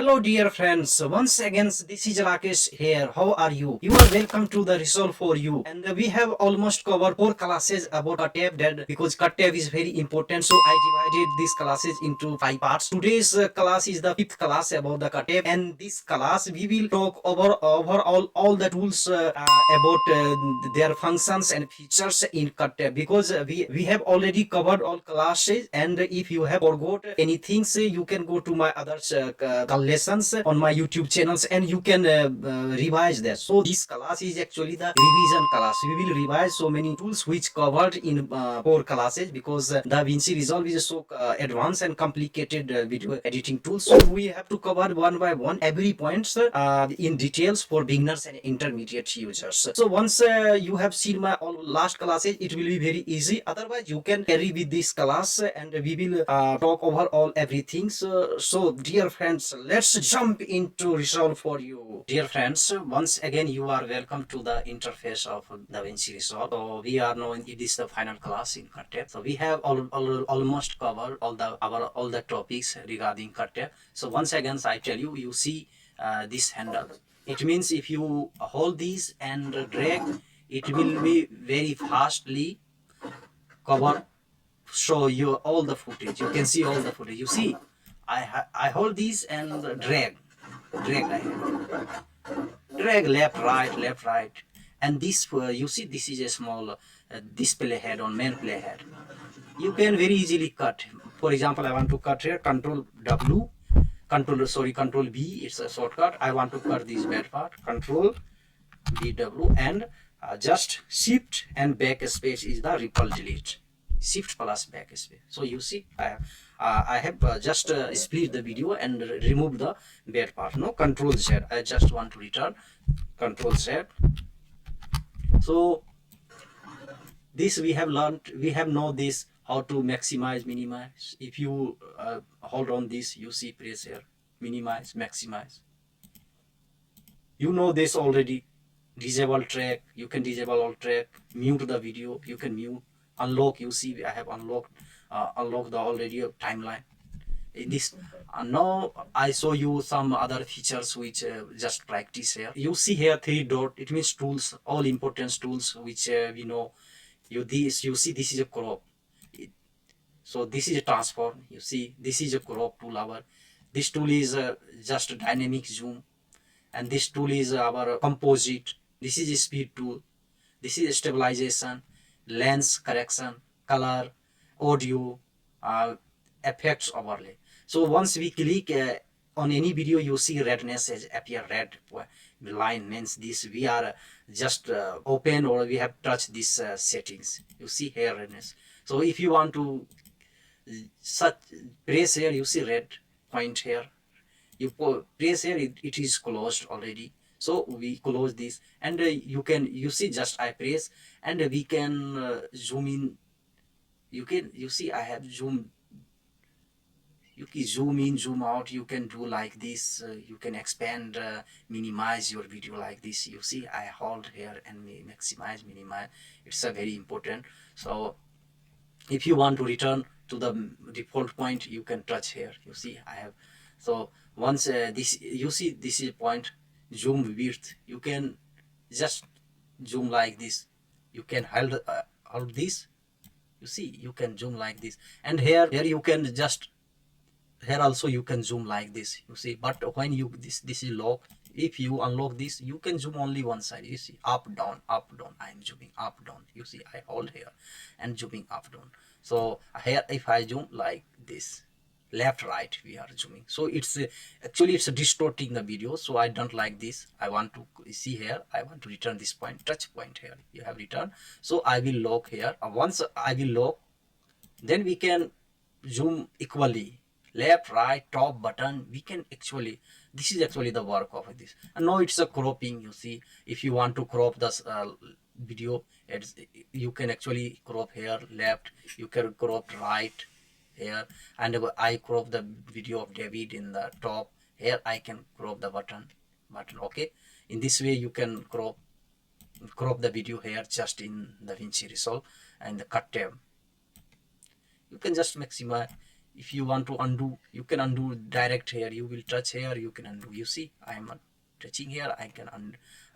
Hello dear friends, once again this is Rakesh here. How are you? You are welcome to the Resolve for you. And we have almost covered 4 classes about Katev that because Katev is very important. So I divided these classes into 5 parts. Today's class is the 5th class about the Katev, and this class we will talk over all the tools about their functions and features in Katev, because we have already covered all classes, and if you have forgot anything, you can go to my other lessons on my YouTube channels and you can revise that. So this class is actually the revision class. We will revise so many tools which covered in 4 classes, because DaVinci Resolve is so advanced and complicated video editing tool. So we have to cover one by one every points in details for beginners and intermediate users. So once you have seen my all last classes, it will be very easy. Otherwise you can carry with this class and we will talk over all everything. So dear friends, let's jump into Resolve for you. Dear friends, once again you are welcome to the interface of DaVinci Resolve. So we are knowing it is the final class in Katev. So we have almost covered all the topics regarding Katev. So once again I tell you, you see this handle. It means if you hold this and drag, it will be very fastly cover, show you all the footage. You can see all the footage. You see, I hold this and drag left right, and this you see this is a small display head on main playhead. You can very easily cut. For example, I want to cut here, Control B, it's a shortcut. I want to cut this bad part, Control BW, and just Shift and backspace is the ripple delete. Shift plus backspace. So you see, I have just split the video and remove the bad part. No, Control Z. I just want to return, Control Z. So this we have learned. We have know this how to maximize, minimize. If you hold on this, you see press here, minimize, maximize. You know this already. Disable track, you can disable all track. Mute the video, you can mute. Unlock, you see I have unlocked the already timeline in this. Now I show you some other features which just practice here. You see here 3 dot, it means tools, all important tools which we know. You see this is a crop. So this is a transform. You see this is a crop tool. This tool is just dynamic zoom, and this tool is our composite. This is a speed tool. This is stabilization, lens correction, color, audio, effects overlay. So once we click on any video, you see redness as appear red line, means this we are just open or we have touched these settings. You see here redness. So if you want to press here, you see red point here. You press here, it is closed already. So we close this, and you see just I press and we can zoom in. You see I have zoom. You can zoom in, zoom out. You can do like this. You can expand, minimize your video like this. You see I hold here and maximize, minimize. It's a very important. So if you want to return to the default point, you can touch here. You see I have. So once this, you see this is point, zoom width, you can just zoom like this. You can hold this. You see you can zoom like this, and here you can just, here also you can zoom like this. You see, but when you this is lock, if you unlock this, you can zoom only one side. You see up down. I am zooming up down. You see I hold here and zooming up down. So here if I zoom like this, left right we are zooming. So it's actually it's distorting the video. So I don't like this. I want to see here, I want to return this point, touch point here. You have returned. So I will lock here. Once I will lock, then we can zoom equally, left right top button. We can actually, this is actually the work of this. And now it's a cropping. You see, if you want to crop this video, you can actually crop here left, you can crop right here, and I crop the video of David in the top. Here I can crop the button. Okay, in this way you can crop the video here just in DaVinci Resolve and the cut tab. You can just maximize. If you want to undo, you can undo direct here. You will touch here, you can undo. You see, I am touching here, I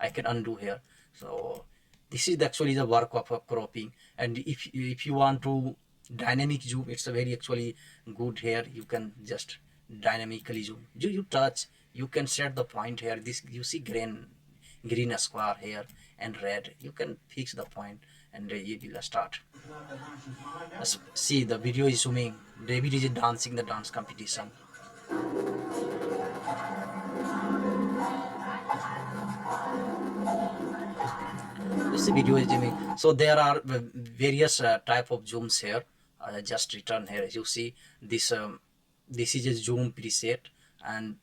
can undo here. So this is actually the work of cropping. And if you want to dynamic zoom, it's a very actually good here. You can just dynamically zoom. You touch, you can set the point here. This, you see green square here and red, you can fix the point, and you will start. See, the video is zooming. David is dancing the dance competition. This video is zooming. So there are various type of zooms here. Just return here. You see this. This is a zoom preset, and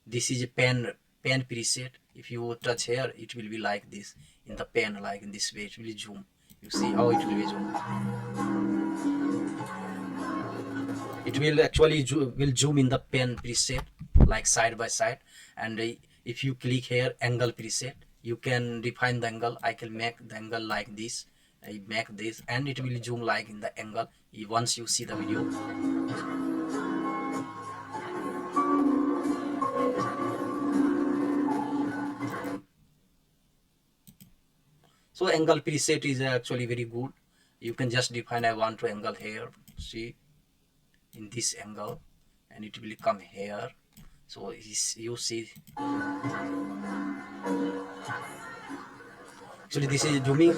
this is a pen preset. If you touch here, it will be like this in the pen, like in this way. It will zoom. You see how it will be zoom. It will actually zoom in the pen preset, like side by side. And if you click here angle preset, you can define the angle. I can make the angle like this. I make this, and it will zoom like in the angle once you see the video. So angle preset is actually very good. You can just define, I want to angle here, see, in this angle, and it will come here. So you see, actually this is zooming.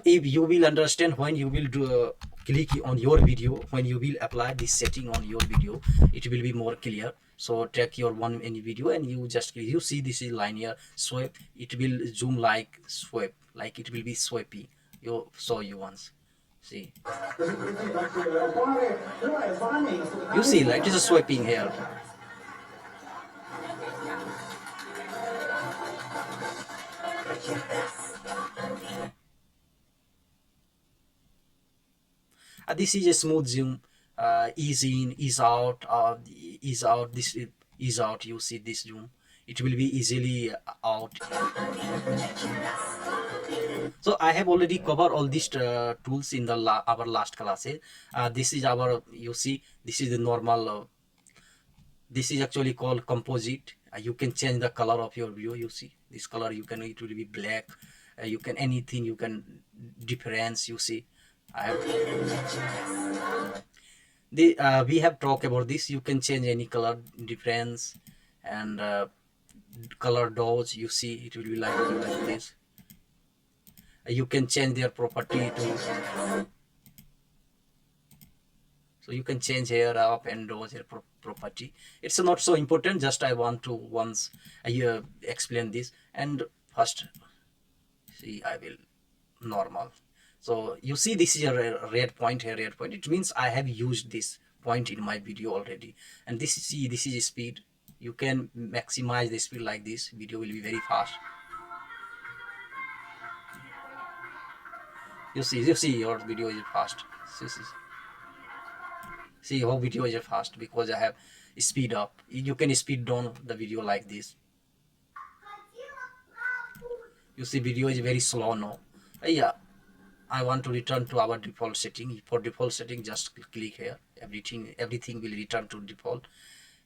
If you will understand when you will do click on your video, when you will apply this setting on your video, it will be more clear. So take your one any video and you just click. You see this is linear swipe. It will zoom like swipe, like it will be swiping. You saw you once. See. You see, like it is a swiping here. This is a smooth zoom. Ease in, ease out, ease out. This ease out. You see this zoom. It will be easily out. So I have already covered all these tools in the our last classes. This is our, you see, this is the normal. This is actually called composite. You can change the color of your view. You see this color. You can, it will be black. You can anything. You can difference. You see. We have talked about this. You can change any color difference and color dodge. You see it will be like this. You can change their property to, so you can change here up and dodge their property. It's not so important, just I want to once explain this. And first, see, I will normal. So you see this is a red point here, red point. It means I have used this point in my video already. And this, see, this is speed. You can maximize the speed like this. Video will be very fast. You see your video is fast. See how video is fast because I have speed up. You can speed down the video like this. You see video is very slow now. Yeah, I want to return to our default setting. For default setting, just click here. Everything will return to default.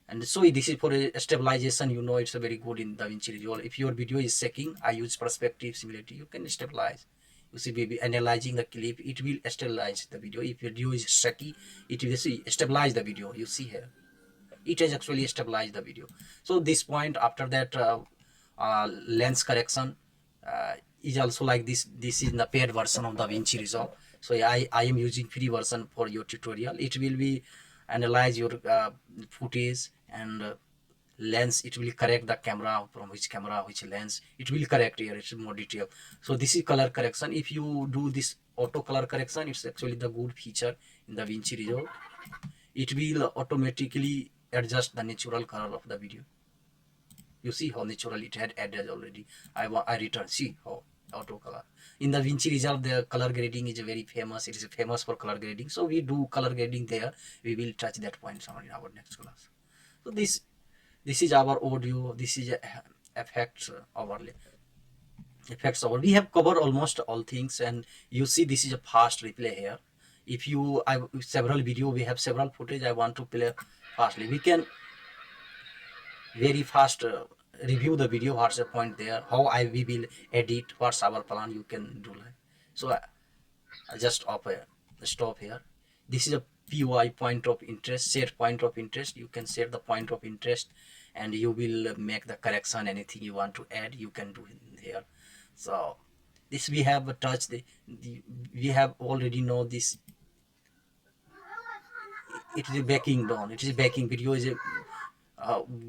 And so this is for a stabilization. You know, it's a very good in DaVinci Resolve. If your video is shaking, I use perspective similarity. You can stabilize. You see, maybe analyzing the clip, it will stabilize the video. If video is shaky, it will stabilize the video. You see here, it has actually stabilized the video. So this point, after that, lens correction is also like this. This is the paid version of DaVinci Resolve. So I am using free version for your tutorial. It will be analyze your footage and lens. It will correct the camera, from which lens. It will correct here. It's more detail. So this is color correction. If you do this auto color correction, it's actually the good feature in the DaVinci Resolve. It will automatically adjust the natural color of the video. You see how natural it had added already. I return. See how auto color in the DaVinci Resolve. The color grading is very famous. It is famous for color grading. So we do color grading there. We will touch that point somewhere in our next class. So this is our audio. This is effects overlay. We have covered almost all things, and you see this is a fast replay here. If you several video, we have several footage, I want to play fastly, we can very fast review the video, what's the point there, how we will edit, what's our plan, you can do like so. I just stop here. This is a POI, point of interest, set point of interest. You can set the point of interest and you will make the correction, anything you want to add you can do in here. So this we have touched we have already know this, it is backing down, it is backing, video is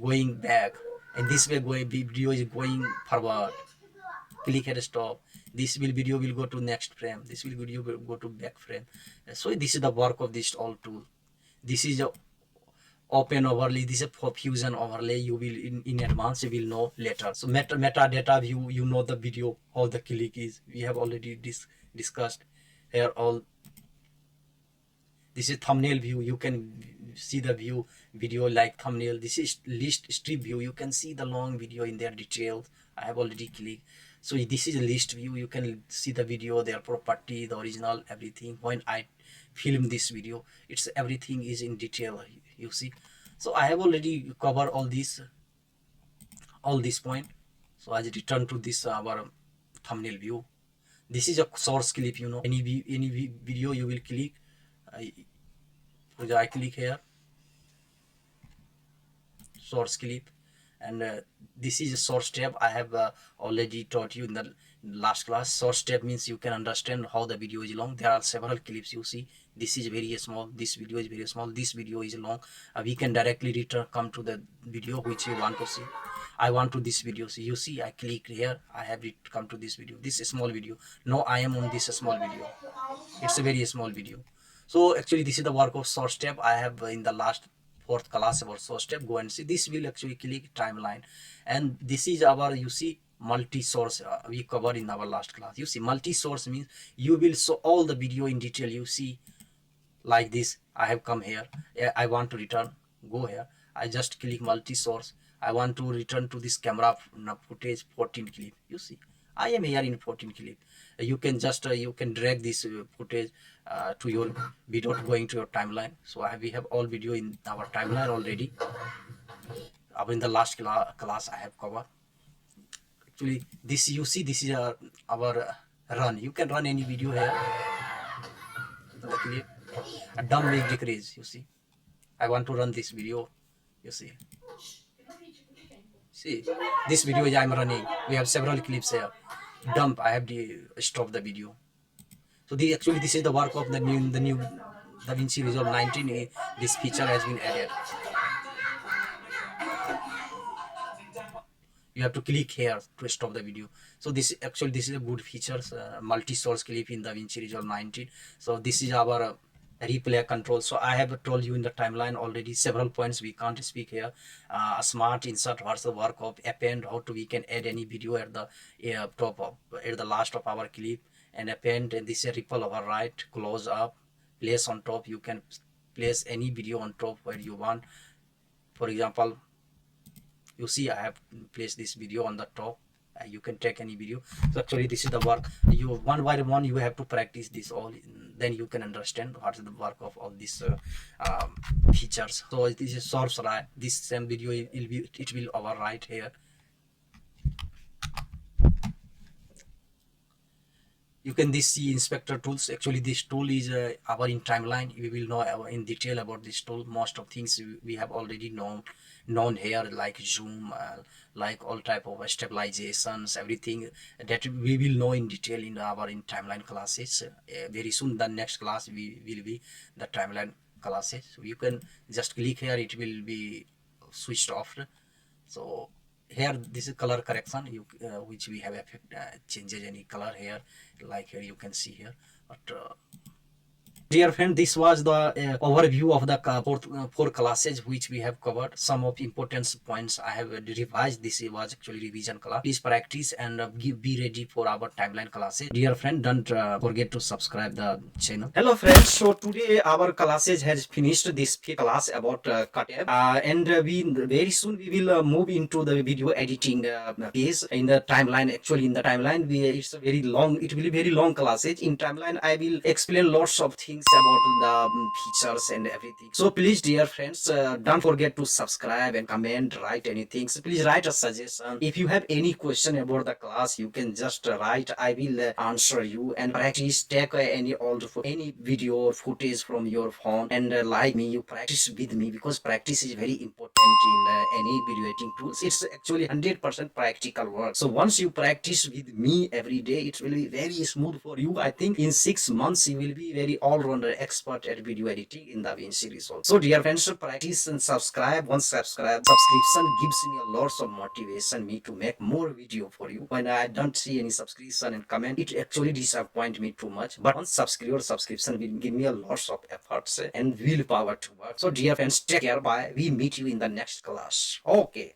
going back, and this way video is going forward, click and stop, this video will go to next frame, this video will go to back frame. So this is the work of this all tool. This is a open overlay, this is a fusion overlay, you will in advance you will know later. So metadata view, you know the video, how the click is, we have already discussed here. All this is thumbnail view, you can see the view video like thumbnail. This is list strip view, you can see the long video in their details, I have already clicked. So this is a list view, you can see the video, their property, the original, everything. When I film this video, it's everything is in detail, you see. So I have already covered all this point. So I return to this our thumbnail view. This is a source clip, you know, any video you will click, I click here, source clip, and this is a source tab. I have already taught you in the last class. Source tab means you can understand how the video is long. There are several clips, you see. This is very small, this video is very small, this video is long. We can directly come to the video which you want to see. I want to this video, so you see I click here, I have it come to this video, this is small video. Now I am on this small video, it's a very small video. So actually this is the work of source tab. I have in the last 4th class about source tab, go and see. This will actually click timeline, and this is our, you see, multi-source, we covered in our last class. You see, multi-source means you will show all the video in detail, you see, like this. I have come here, I want to return, go here, I just click multi-source, I want to return to this camera footage 14 clip, you see, I am here in 14 clip. You can just you can drag this footage to your video, going to your timeline. So we have all video in our timeline already. In the last class I have covered. Actually this, you see, this is our run. You can run any video here. The clip, a dumb make decrease, you see. I want to run this video, you see. See, this video I am running, we have several clips here. Dump, I have to stop the video. So actually this is the work of the new DaVinci Resolve 19. This feature has been added. You have to click here to stop the video. So this is a good features, multi-source clip in DaVinci Resolve 19. So this is our replay control. So I have told you in the timeline already several points, we can't speak here. Smart insert, what's the work of append, how to we can add any video at the top of, at the last of our clip, and append. And this is a ripple override, close up, place on top. You can place any video on top where you want. For example, you see I have placed this video on the top. You can take any video. So actually this is the work. You one by one you have to practice this all, then you can understand what is the work of all these features. So this is source right, this same video it will overwrite here. You can this see inspector tools. Actually this tool is our in timeline. We will know in detail about this tool. Most of things we have already known here, like zoom, like all type of stabilizations, everything that we will know in detail in our in timeline classes. Very soon the next class will be the timeline classes. So you can just click here, it will be switched off. So here this is color correction, which we have effect changes any color here, like here you can see here. But dear friend, this was the overview of the four classes which we have covered. Some of important points I have revised. This was actually revision class. Please practice and be ready for our timeline classes. Dear friend, don't forget to subscribe the channel. Hello friends, so today our classes has finished this class about cut and we very soon we will move into the video editing phase in the timeline. Actually in the timeline it's a very long, it will be very long classes. In timeline I will explain lots of things things about the features and everything. So please, dear friends, don't forget to subscribe and comment, write anything. So please write a suggestion. If you have any question about the class, you can just write. I will answer you. And practice, take any old any video or footage from your phone, and like me, you practice with me, because practice is very important in any video editing tools. It's actually 100% practical work. So once you practice with me every day, it will be very smooth for you. I think in 6 months you will be very all-rounder expert at video editing in DaVinci Resolve. So dear friends, practice and subscribe. Once subscription gives me a lots of motivation me to make more video for you. When I don't see any subscription and comment, it actually disappoint me too much. But once subscription will give me a lots of efforts and willpower to work. So dear friends, take care. Bye. We meet you in the next class. Okay.